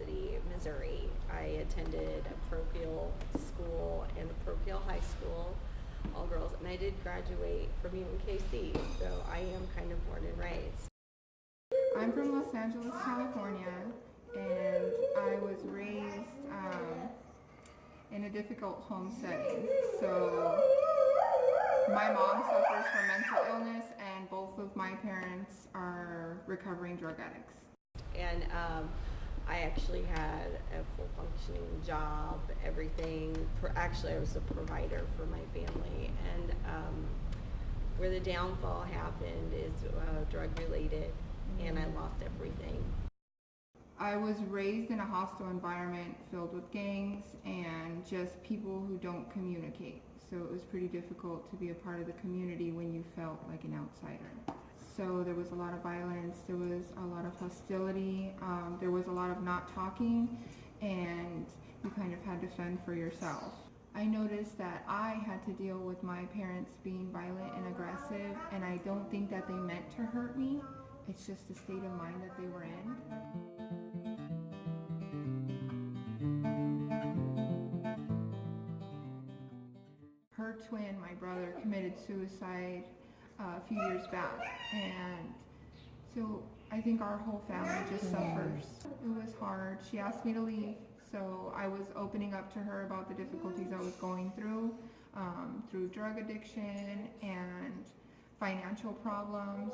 City, Missouri. I attended a parochial school and a parochial high school, all girls, and I did graduate from UMKC, so I am kind of born and raised. I'm from Los Angeles, California, and I was raised in a difficult home setting. So my mom suffers from mental illness, and both of my parents are recovering drug addicts. And I actually had a full functioning job, everything. Actually, I was a provider for my family, and where the downfall happened is drug related, and I lost everything. I was raised in a hostile environment filled with gangs and just people who don't communicate. So it was pretty difficult to be a part of the community when you felt like an outsider. So there was a lot of violence, there was a lot of hostility, there was a lot of not talking, and you kind of had to fend for yourself. I noticed that I had to deal with my parents being violent and aggressive, and I don't think that they meant to hurt me. It's just the state of mind that they were in. Her twin, my brother, committed suicide a few years back, and so I think our whole family just suffers. It was hard. She asked me to leave, so I was opening up to her about the difficulties I was going through drug addiction and financial problems,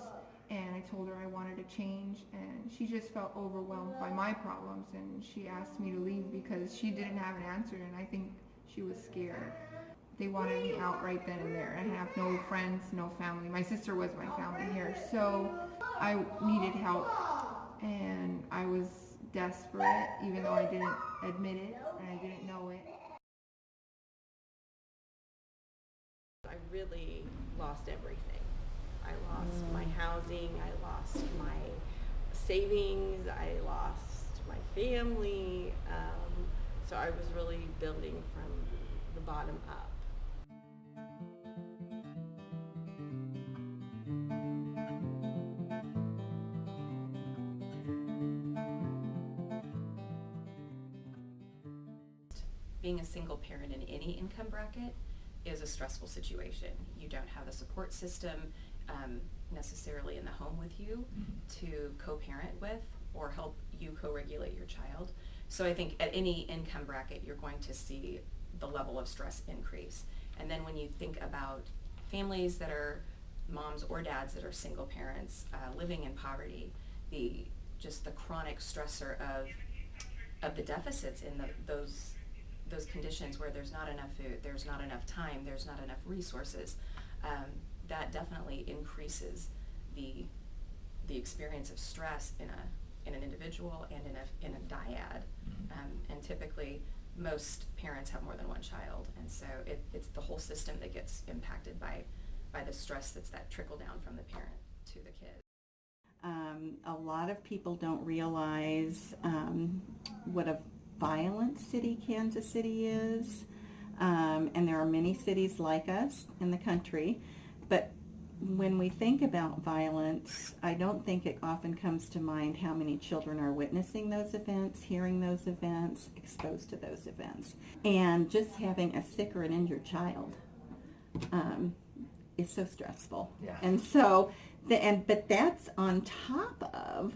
and I told her I wanted to change, and she just felt overwhelmed by my problems, and she asked me to leave because she didn't have an answer, and I think she was scared. They wanted me out right then and there. I have no friends, no family. My sister was my family here, so I needed help, and I was desperate, even though I didn't admit it and I didn't know it. I really lost everything. I lost my housing, I lost my savings, I lost my family, so I was really building from the bottom up. Being a single parent in any income bracket is a stressful situation. You don't have a support system necessarily in the home with you to co-parent with or help you co-regulate your child. So I think at any income bracket you're going to see the level of stress increase. And then when you think about families that are moms or dads that are single parents living in poverty, the chronic stressor of the deficits in those conditions where there's not enough food, there's not enough time, there's not enough resources, that definitely increases the experience of stress in an individual and in a dyad. And typically most parents have more than one child, and so it's the whole system that gets impacted by the stress that's that trickle down from the parent to the kid. A lot of people don't realize what a violent city Kansas City is, and there are many cities like us in the country, but when we think about violence, I don't think it often comes to mind how many children are witnessing those events, hearing those events, exposed to those events. And just having a sick or an injured child is so stressful. Yeah. And so, but that's on top of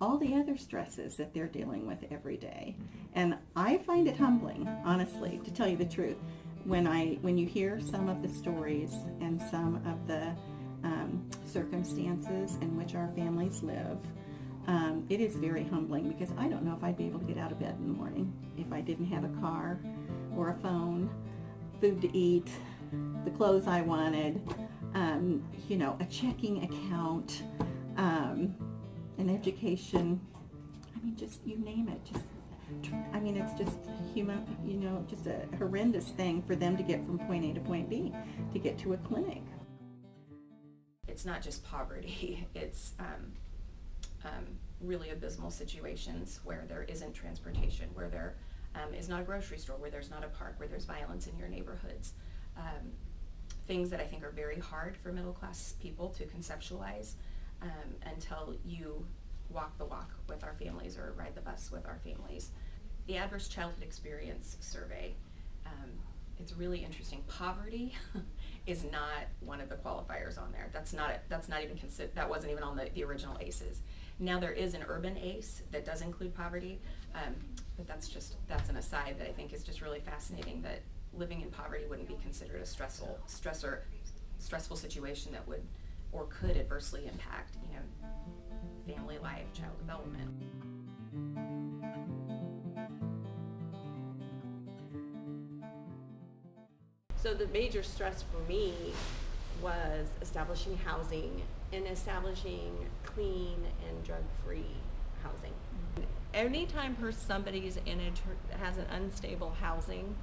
all the other stresses that they're dealing with every day. And I find it humbling, honestly, to tell you the truth, when you hear some of the stories and some of the circumstances in which our families live, it is very humbling, because I don't know if I'd be able to get out of bed in the morning if I didn't have a car or a phone, food to eat, the clothes I wanted, a checking account, an education. I mean, just you name it. It's just human, just a horrendous thing for them to get from point A to point B, to get to a clinic. It's not just poverty, it's really abysmal situations where there isn't transportation, where there is not a grocery store, where there's not a park, where there's violence in your neighborhoods. Things that I think are very hard for middle class people to conceptualize until you walk the walk with our families or ride the bus with our families. The Adverse Childhood Experience Survey, it's really interesting. Poverty is not one of the qualifiers on there. That's not even considered, that wasn't even on the original ACEs. Now there is an urban ACE that does include poverty, but that's an aside that I think is just really fascinating, that living in poverty wouldn't be considered a stressful situation that would or could adversely impact, family life, child development. So the major stress for me was establishing housing and establishing clean and drug-free housing. Anytime somebody's has an unstable housing,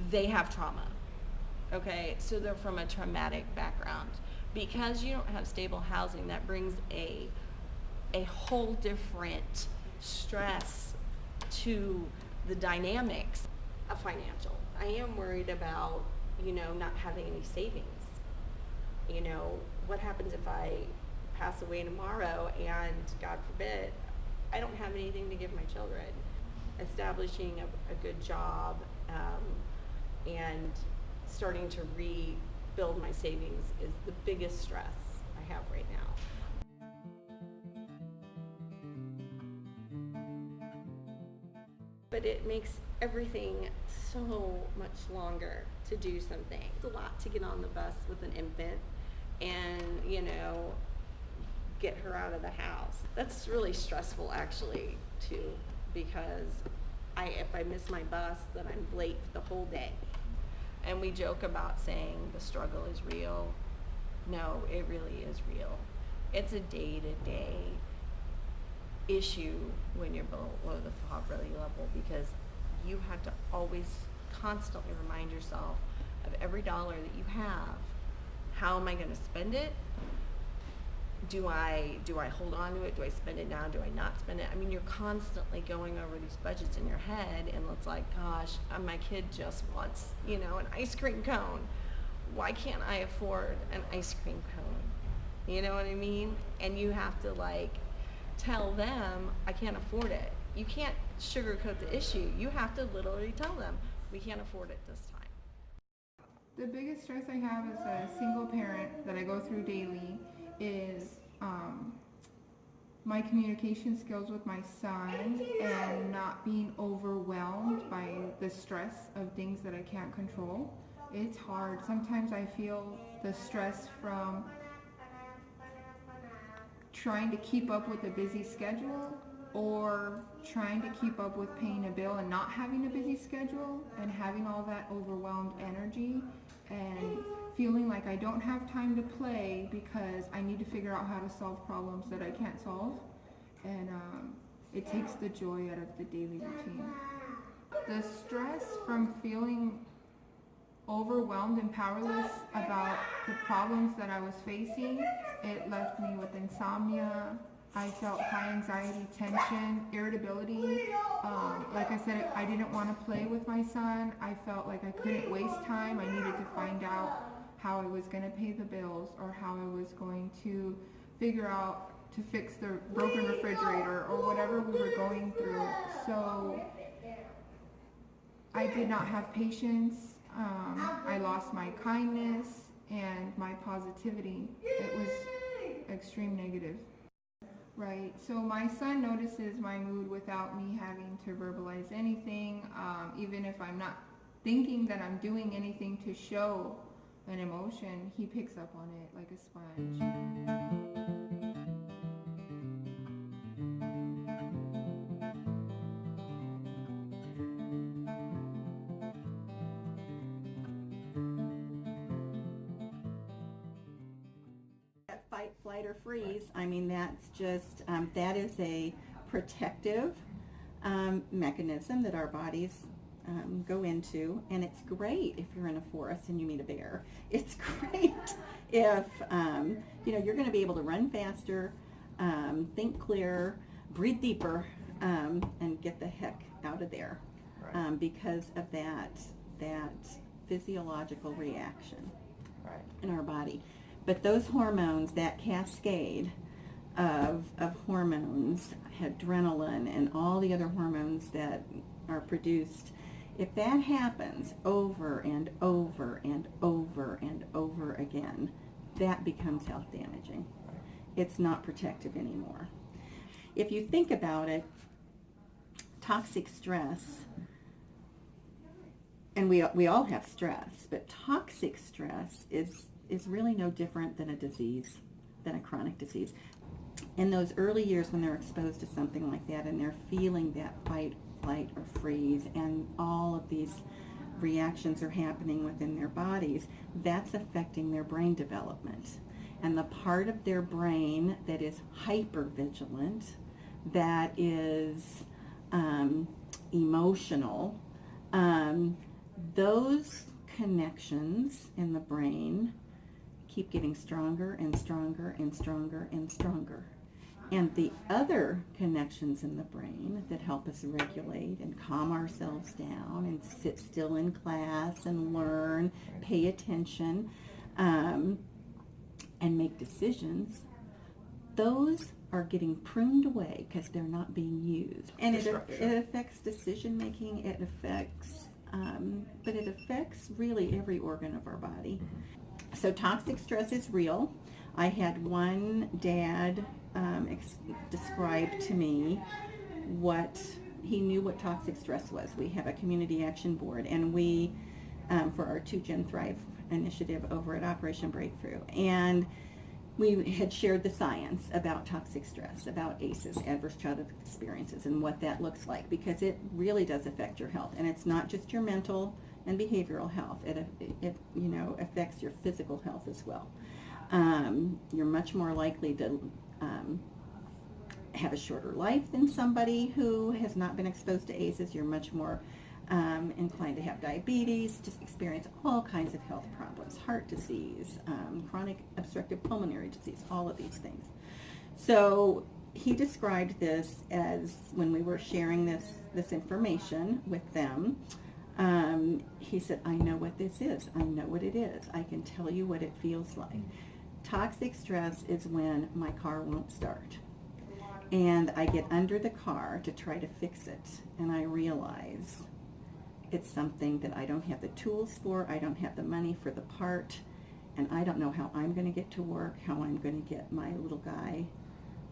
they have trauma. Okay, so they're from a traumatic background. Because you don't have stable housing, that brings a whole different stress to the dynamics of financial. I am worried about, not having any savings. What happens if I pass away tomorrow and, God forbid, I don't have anything to give my children? Establishing a good job and starting to rebuild my savings is the biggest stress I have right now. But it makes everything so much longer to do something. It's a lot to get on the bus with an infant and, get her out of the house. That's really stressful actually too, because if I miss my bus, then I'm late the whole day. And we joke about saying the struggle is real. No, it really is real. It's a day-to-day issue when you're below the poverty level, because you have to always constantly remind yourself of every dollar that you have. How am I going to spend it? Do I hold on to it? Do I spend it now? Do I not spend it? I mean, you're constantly going over these budgets in your head, and it's like, gosh, my kid just wants, an ice cream cone. Why can't I afford an ice cream cone? You know what I mean? And you have to tell them, I can't afford it. You can't sugarcoat the issue. You have to literally tell them, we can't afford it this time. The biggest stress I have as a single parent that I go through daily is my communication skills with my son and not being overwhelmed by the stress of things that I can't control. It's hard. Sometimes I feel the stress from trying to keep up with a busy schedule, or trying to keep up with paying a bill and not having a busy schedule and having all that overwhelmed energy and feeling like I don't have time to play because I need to figure out how to solve problems that I can't solve. And it takes the joy out of the daily routine. The stress from feeling overwhelmed and powerless about the problems that I was facing, it left me with insomnia. I felt high anxiety, tension, irritability. Like I said, I didn't want to play with my son. I felt like I couldn't waste time. I needed to find out how I was going to pay the bills, or how I was going to figure out to fix the broken refrigerator, or whatever we were going through. So I did not have patience. I lost my kindness and my positivity. It was extreme negative. Right, so my son notices my mood without me having to verbalize anything. Even if I'm not thinking that I'm doing anything to show an emotion, he picks up on it like a sponge. Fight, flight, or freeze. I mean, that's just, that is a protective mechanism that our bodies go into, and it's great if you're in a forest and you meet a bear. It's great if, you're going to be able to run faster, think clearer, breathe deeper, and get the heck out of there, because of that physiological reaction in our body. But those hormones, that cascade of hormones, hormones, adrenaline, and all the other hormones that are produced, if that happens over and over and over and over again, that becomes health damaging. It's not protective anymore. If you think about it, toxic stress, and we all have stress, but toxic stress is really no different than a disease, than a chronic disease. In those early years when they're exposed to something like that and they're feeling that fight, flight, or freeze, and all of these reactions are happening within their bodies, that's affecting their brain development. And the part of their brain that is hypervigilant, that is emotional, those connections in the brain keep getting stronger and stronger and stronger and stronger. And the other connections in the brain that help us regulate and calm ourselves down and sit still in class and learn, pay attention, and make decisions, those are getting pruned away because they're not being used. And it affects decision making, it affects, but it affects really every organ of our body. So toxic stress is real. I had one dad describe to me what he knew what toxic stress was. We have a community action board, and we, for our 2 Gen Thrive initiative over at Operation Breakthrough, and we had shared the science about toxic stress, about ACEs, adverse childhood experiences, and what that looks like, because it really does affect your health, and it's not just your mental and behavioral health. It affects your physical health as well. You're much more likely to have a shorter life than somebody who has not been exposed to ACEs. You're much more inclined to have diabetes, to experience all kinds of health problems, heart disease, chronic obstructive pulmonary disease, all of these things. So he described this as, when we were sharing this information with them, he said, I know what this is. I know what it is. I can tell you what it feels like. Toxic stress is when my car won't start, and I get under the car to try to fix it, and I realize it's something that I don't have the tools for, I don't have the money for the part, and I don't know how I'm going to get to work, how I'm going to get my little guy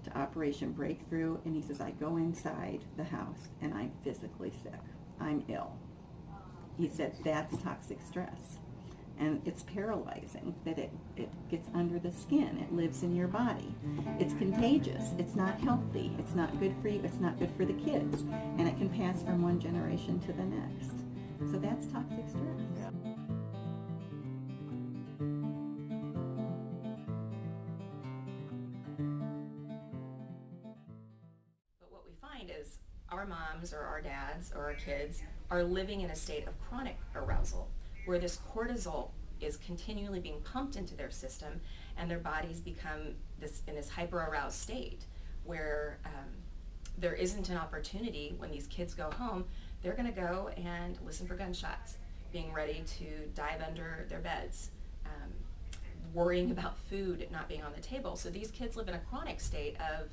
to Operation Breakthrough. And he says, I go inside the house and I'm physically sick. I'm ill. He said, that's toxic stress. And it's paralyzing, that it gets under the skin. It lives in your body. It's contagious. It's not healthy. It's not good for you. It's not good for the kids. And it can pass from one generation to the next. So that's toxic stress. But what we find is our moms or our dads or our kids are living in a state of chronic arousal, where this cortisol is continually being pumped into their system, and their bodies become in this hyper-aroused state where there isn't an opportunity. When these kids go home, they're going to go and listen for gunshots, being ready to dive under their beds, worrying about food not being on the table. So these kids live in a chronic state of,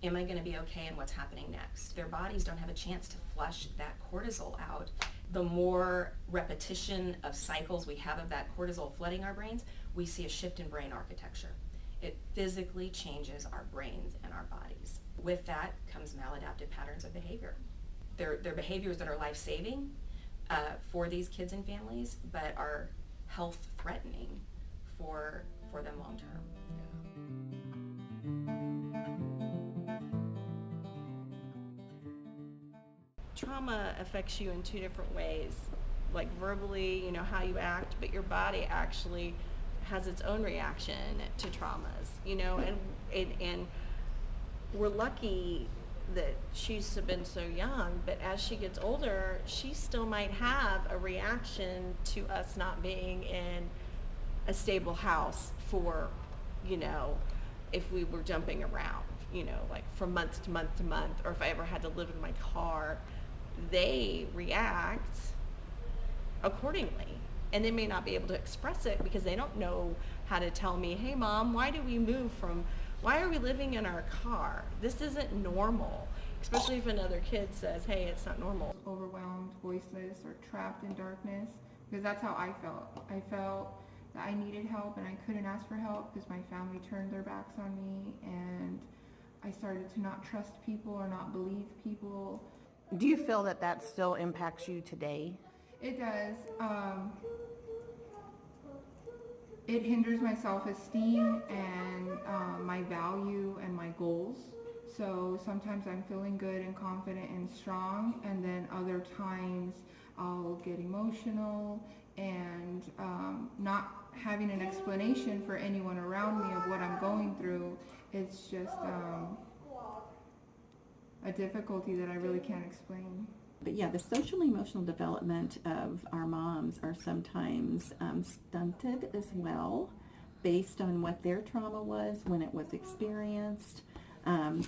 am I going to be okay, and what's happening next? Their bodies don't have a chance to flush that cortisol out. The more repetition of cycles we have of that cortisol flooding our brains, we see a shift in brain architecture. It physically changes our brains and our bodies. With that comes maladaptive patterns of behavior. They're behaviors that are life-saving for these kids and families, but are health-threatening for them long-term. Trauma affects you in 2 different ways, like verbally, how you act, but your body actually has its own reaction to traumas, and we're lucky that she's been so young, but as she gets older, she still might have a reaction to us not being in a stable house for, if we were jumping around, like from month to month to month, or if I ever had to live in my car. They react accordingly, and they may not be able to express it because they don't know how to tell me, hey mom, why do we move from why are we living in our car? This isn't normal, especially if another kid says, hey, it's not normal. Overwhelmed, voiceless, or trapped in darkness, because that's how I felt. I felt that I needed help and I couldn't ask for help because my family turned their backs on me, and I started to not trust people or not believe people. Do you feel that that still impacts you today? It does. It hinders my self-esteem and my value and my goals. So sometimes I'm feeling good and confident and strong, and then other times I'll get emotional and not having an explanation for anyone around me of what I'm going through. It's just a difficulty that I really can't explain. But yeah, the social emotional development of our moms are sometimes stunted as well, based on what their trauma was when it was experienced,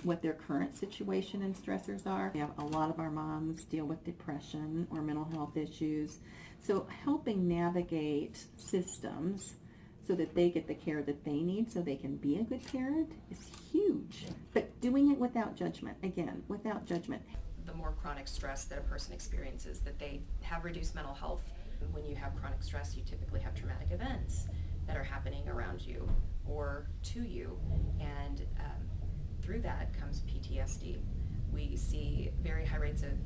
what their current situation and stressors are. We have a lot of our moms deal with depression or mental health issues. So helping navigate systems so that they get the care that they need so they can be a good parent is huge. But doing it without judgment, again, without judgment. The more chronic stress that a person experiences, that they have reduced mental health. When you have chronic stress, you typically have traumatic events that are happening around you or to you, and through that comes PTSD. We see very high rates of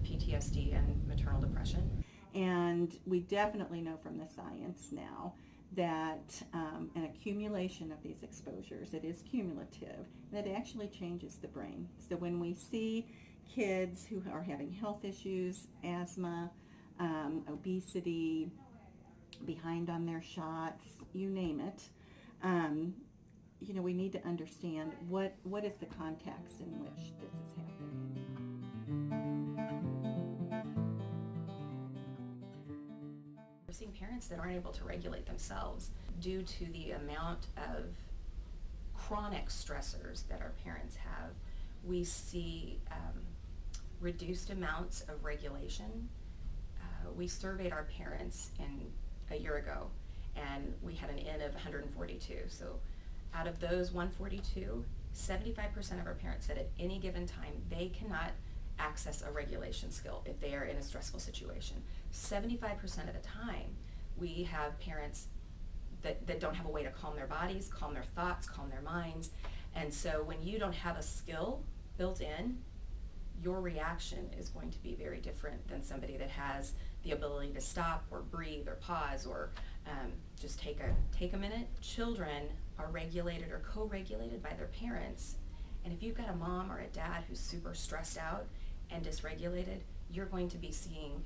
PTSD and maternal depression. And we definitely know from the science now that an accumulation of these exposures, it is cumulative, that actually changes the brain. So when we see kids who are having health issues, asthma, obesity, behind on their shots, you name it, we need to understand what is the context in which this is happening. We're seeing parents that aren't able to regulate themselves due to the amount of chronic stressors that our parents have. We see reduced amounts of regulation. We surveyed our parents a year ago, and we had an N of 142. So out of those 142, 75% of our parents said at any given time they cannot access a regulation skill if they are in a stressful situation. 75% of the time, we have parents that don't have a way to calm their bodies, calm their thoughts, calm their minds. And so when you don't have a skill built in, your reaction is going to be very different than somebody that has the ability to stop or breathe or pause or just take a minute. Children are regulated or co-regulated by their parents. And if you've got a mom or a dad who's super stressed out and dysregulated, you're going to be seeing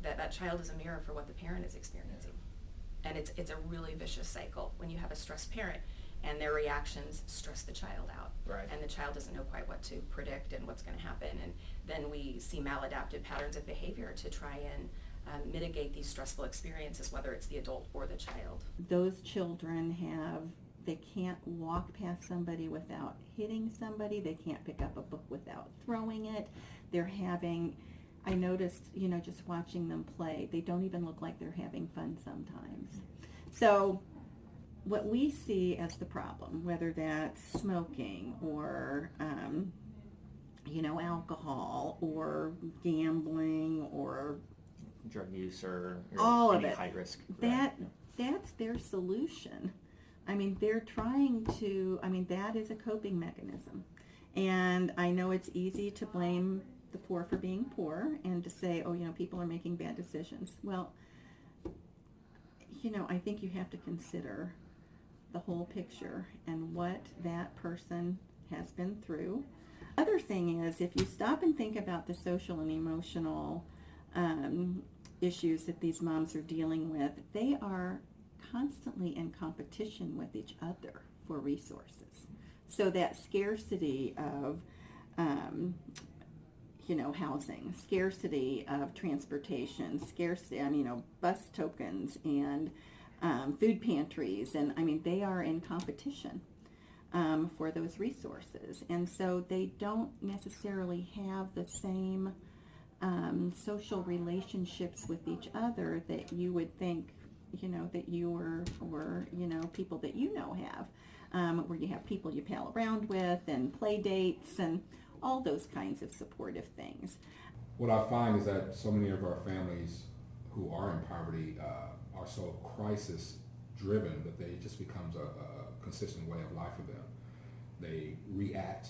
that child is a mirror for what the parent is experiencing. And it's a really vicious cycle when you have a stressed parent and their reactions stress the child out. Right. And the child doesn't know quite what to predict and what's going to happen. And then we see maladaptive patterns of behavior to try and mitigate these stressful experiences, whether it's the adult or the child. Those children they can't walk past somebody without hitting somebody. They can't pick up a book without throwing it. I noticed, just watching them play, they don't even look like they're having fun sometimes. So what we see as the problem, whether that's smoking or, alcohol or gambling or Drug use or all of any it, high risk. that's their solution. They're trying to, that is a coping mechanism. And I know it's easy to blame the poor for being poor and to say, people are making bad decisions. Well, I think you have to consider the whole picture and what that person has been through. Other thing is, if you stop and think about the social and emotional issues that these moms are dealing with, they are constantly in competition with each other for resources. So that scarcity of housing, scarcity of transportation, scarcity, bus tokens and food pantries, and they are in competition for those resources. And so they don't necessarily have the same social relationships with each other that you would think, that you or people that have. where you have people you pal around with and play dates and all those kinds of supportive things. What I find is that so many of our families who are in poverty are so crisis driven that it just becomes a consistent way of life for them. They react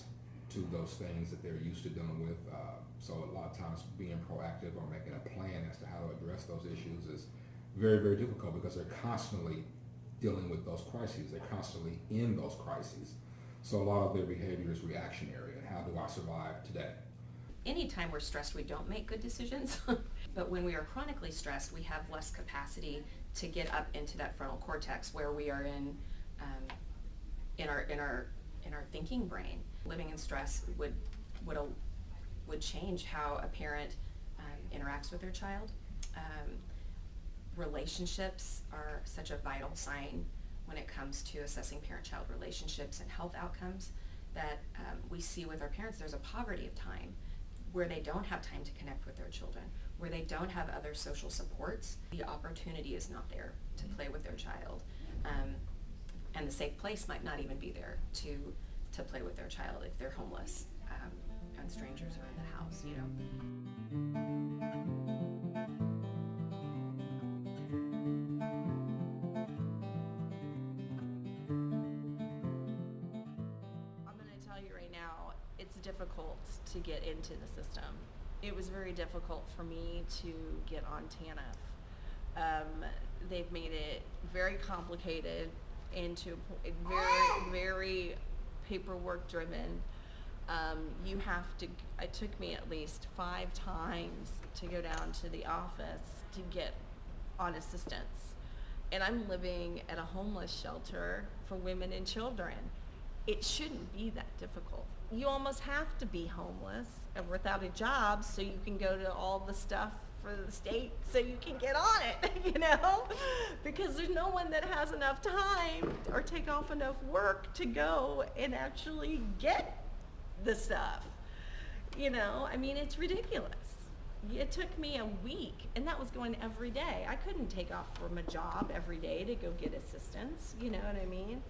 to those things that they're used to dealing with. So a lot of times being proactive or making a plan as to how to address those issues is very, very difficult because they're constantly dealing with those crises. They're constantly in those crises. So a lot of their behavior is reactionary. And how do I survive today? Anytime we're stressed, we don't make good decisions. But when we are chronically stressed, we have less capacity to get up into that frontal cortex where we are in our thinking brain. Living in stress would change how a parent interacts with their child. Relationships are such a vital sign when it comes to assessing parent-child relationships and health outcomes that we see with our parents. There's a poverty of time where they don't have time to connect with their children, where they don't have other social supports. The opportunity is not there to play with their child. And the safe place might not even be there to play with their child if they're homeless and strangers are in the house, you know. I'm going to tell you right now, it's difficult to get into the system. It was very difficult for me to get on TANF. They've made it very complicated into very, very paperwork driven. You have to, it took me at least 5 times to go down to the office to get on assistance. And I'm living at a homeless shelter for women and children. It shouldn't be that difficult. You almost have to be homeless and without a job so you can go to all the stuff for the state so you can get on it, you know? Because there's no one that has enough time or take off enough work to go and actually get the stuff. You know, I mean, it's ridiculous. It took me a week, and that was going every day. I couldn't take off from a job every day to go get assistance, you know what I mean?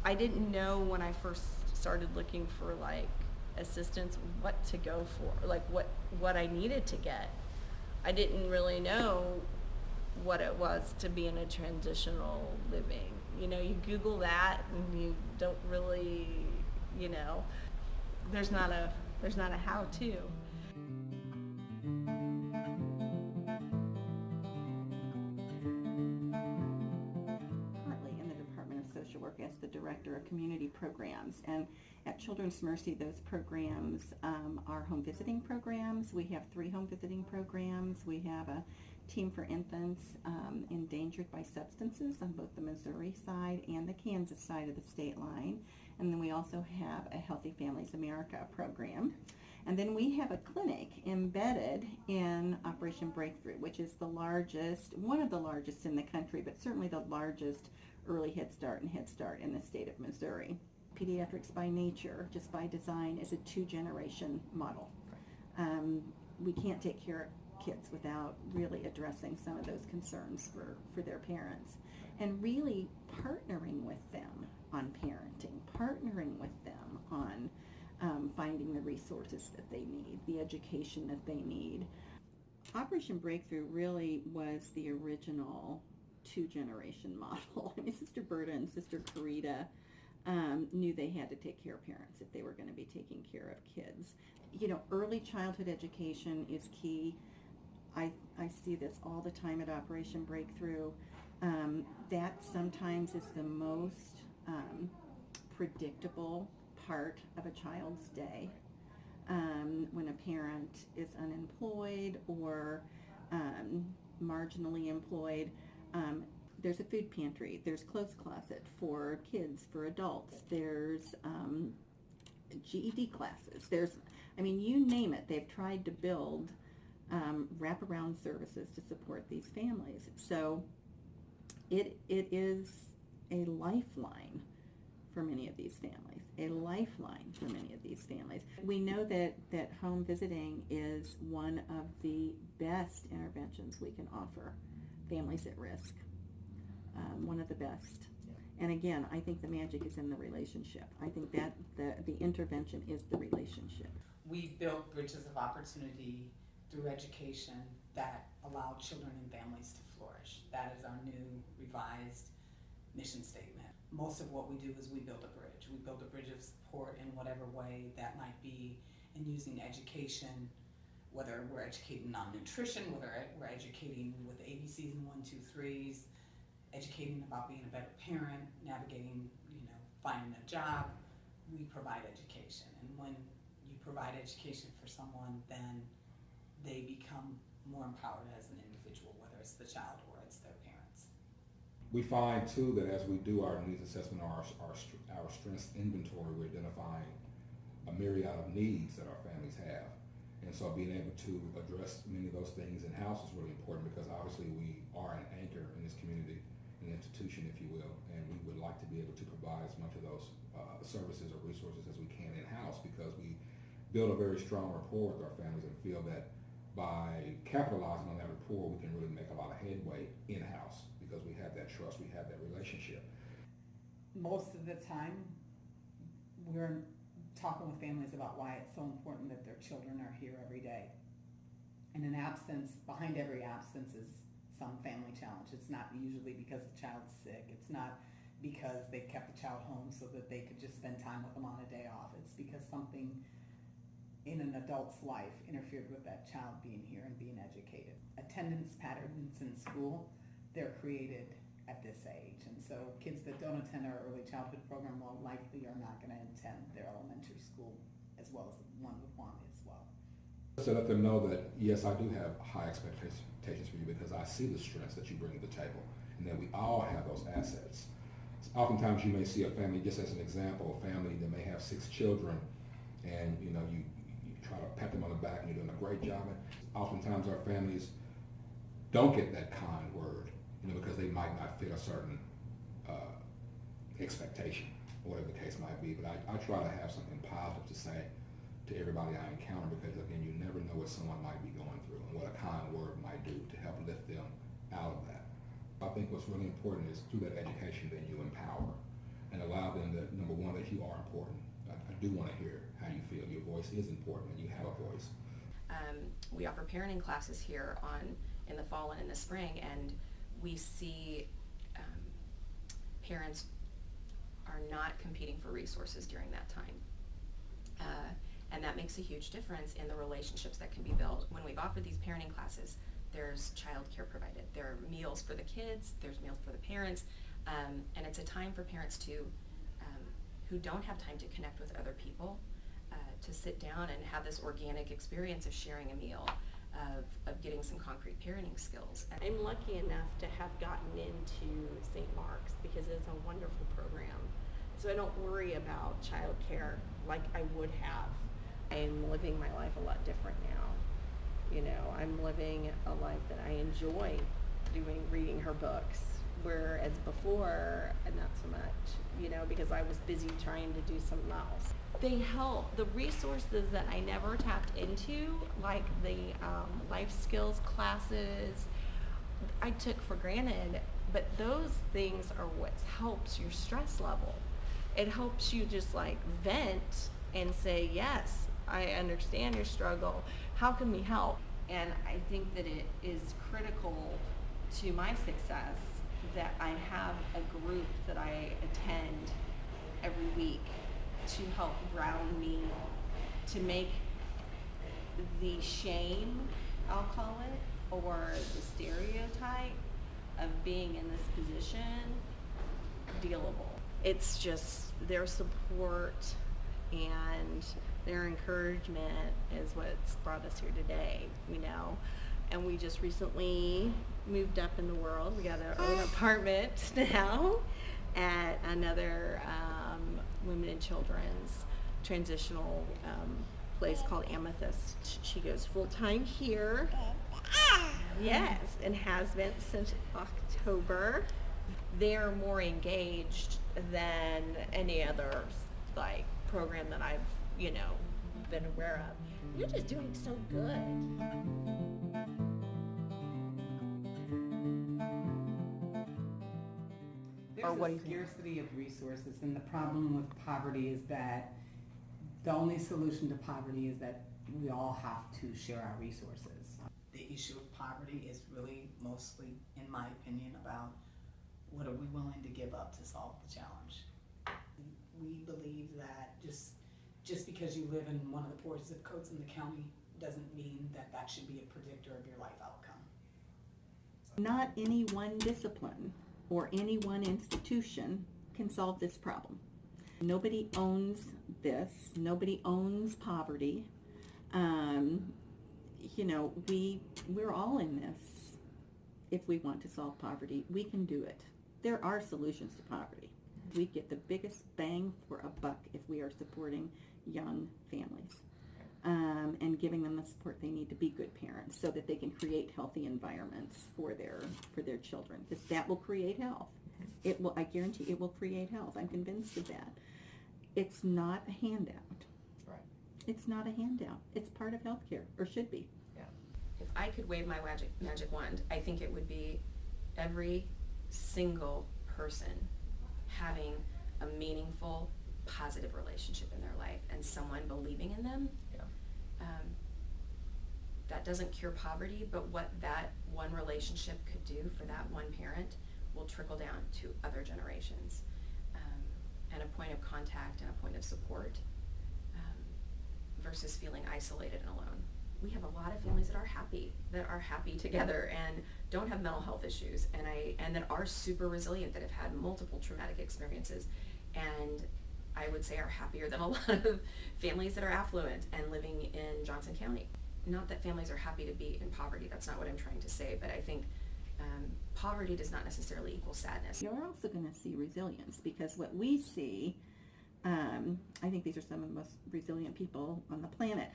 I didn't know when I first started looking for like assistance what to go for, like what I needed to get. I didn't really know what it was to be in a transitional living. You know, you Google that and you don't really, you know, there's not a how-to. Social work as the director of community programs, and at Children's Mercy those programs are home visiting programs. We have 3 home visiting programs. We have a team for infants endangered by substances on both the Missouri side and the Kansas side of the state line, and then we also have a Healthy Families America program. And then we have a clinic embedded in Operation Breakthrough, which is the largest, one of the largest in the country, but certainly the largest early Head Start and Head Start in the state of Missouri. Pediatrics by nature, just by design, is a 2-generation model. We can't take care of kids without really addressing some of those concerns for their parents, and really partnering with them on parenting, partnering with them on finding the resources that they need, the education that they need. Operation Breakthrough really was the original 2-generation model. I mean, Sister Berta and Sister Carita knew they had to take care of parents if they were going to be taking care of kids. You know, early childhood education is key. I see this all the time at Operation Breakthrough. That sometimes is the most predictable part of a child's day. When a parent is unemployed or marginally employed, there's a food pantry, there's clothes closet for kids, for adults, there's GED classes, I mean, you name it, they've tried to build wraparound services to support these families. So it is a lifeline for many of these families, a lifeline for many of these families. We know that home visiting is one of the best interventions we can offer families at risk, one of the best. And again, I think the magic is in the relationship. I think that the intervention is the relationship. We built bridges of opportunity through education that allow children and families to flourish. That is our new revised mission statement. Most of what we do is we build a bridge. We build a bridge of support in whatever way that might be, in using education, whether we're educating on nutrition, whether we're educating with ABCs and 1, 2, 3s, educating about being a better parent, navigating, finding a job. We provide education, and when you provide education for someone, then they become more empowered as an individual, whether it's the child or it's their parents. We find too that as we do our needs assessment, our strengths inventory, we're identifying a myriad of needs that our families have. And so being able to address many of those things in-house is really important, because obviously we are an anchor in this community, an institution, if you will, and we would like to be able to provide as much of those services or resources as we can in-house, because we build a very strong rapport with our families and feel that by capitalizing on that rapport, we can really make a lot of headway in-house, because we have that trust, we have that relationship. Most of the time, we're talking with families about why it's so important that their children are here every day. And an absence, behind every absence is some family challenge. It's not usually because the child's sick. It's not because they kept the child home so that they could just spend time with them on a day off. It's because something in an adult's life interfered with that child being here and being educated. Attendance patterns in school, they're created at this age. And so kids that don't attend our early childhood program will likely are not going to attend their elementary school as well as one would want as well. So let them know that, yes, I do have high expectations for you, because I see the strengths that you bring to the table, and that we all have those assets. Oftentimes you may see a family, just as an example, a family that may have 6 children, and you try to pat them on the back and you're doing a great job. And oftentimes our families don't get that kind word, because they might not fit a certain expectation, whatever the case might be. But I try to have something positive to say to everybody I encounter, because again, you never know what someone might be going through and what a kind word might do to help lift them out of that. I think what's really important is through that education, then you empower and allow them that, number one, that you are important. I do want to hear how you feel. Your voice is important, and you have a voice. We offer parenting classes here in the fall and in the spring, and we see parents are not competing for resources during that time. And that makes a huge difference in the relationships that can be built. When we've offered these parenting classes, there's childcare provided. There are meals for the kids, there's meals for the parents, and it's a time for parents who don't have time to connect with other people, to sit down and have this organic experience of sharing a meal, of getting some concrete parenting skills. I'm lucky enough to have gotten into St. Mark's because it's a wonderful program. So I don't worry about childcare like I would have. I'm living my life a lot different now. I'm living a life that I enjoy reading her books, whereas before, not so much, because I was busy trying to do something else. They help. The resources that I never tapped into, like the life skills classes, I took for granted, but those things are what helps your stress level. It helps you just vent and say, yes, I understand your struggle. How can we help? And I think that it is critical to my success that I have a group that I attend every week to help ground me, to make the shame, I'll call it, or the stereotype of being in this position dealable. It's just their support and their encouragement is what's brought us here today, and we just recently moved up in the world. We got our own apartment now at another women and children's transitional place called Amethyst. She goes full-time here, yes, and has been since October. They're more engaged than any other program that I've been aware of. You're just doing so good. Or what do you There's a think? scarcity of resources, and the problem with poverty is that the only solution to poverty is that we all have to share our resources. The issue of poverty is really mostly, in my opinion, about what are we willing to give up to solve the challenge. We believe that just because you live in one of the poorest zip codes in the county doesn't mean that that should be a predictor of your life outcome. Not any one discipline or any one institution can solve this problem. Nobody owns this. Nobody owns poverty. We're all in this. If we want to solve poverty, we can do it. There are solutions to poverty. We get the biggest bang for a buck if we are supporting young families and giving them the support they need to be good parents so that they can create healthy environments for their children. Because that will create health. It will. I guarantee it will create health. I'm convinced of that. It's not a handout. Right. It's not a handout. It's part of healthcare, or should be. If I could wave my magic wand, I think it would be every single person having a meaningful, positive relationship in their life and someone believing in them. Yeah. That doesn't cure poverty, but what that one relationship could do for that one parent will trickle down to other generations. And a point of contact and a point of support versus feeling isolated and alone. We have a lot of families that are happy together and don't have mental health issues and that are super resilient, that have had multiple traumatic experiences, and I would say are happier than a lot of families that are affluent and living in Johnson County. Not that families are happy to be in poverty, that's not what I'm trying to say, but I think poverty does not necessarily equal sadness. You're also going to see resilience, because what we see, I think these are some of the most resilient people on the planet.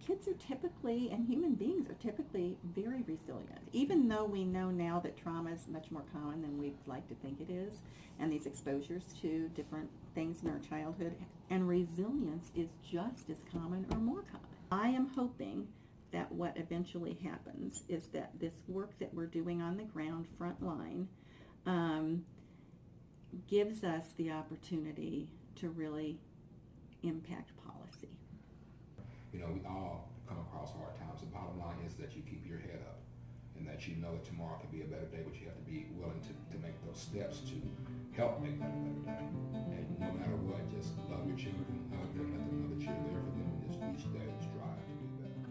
Kids are typically, and human beings are typically, very resilient. Even though we know now that trauma is much more common than we'd like to think it is, and these exposures to different things in our childhood, and resilience is just as common or more common. I am hoping that what eventually happens is that this work that we're doing on the ground, front line, gives us the opportunity to really impact policy. We all come across hard times. The bottom line is that you keep your head up and that you know that tomorrow can be a better day, but you have to be willing to make those steps to help make that a better day. And no matter what, just love your children, hug them, let them know that you're there for them, and just each day strive to do better.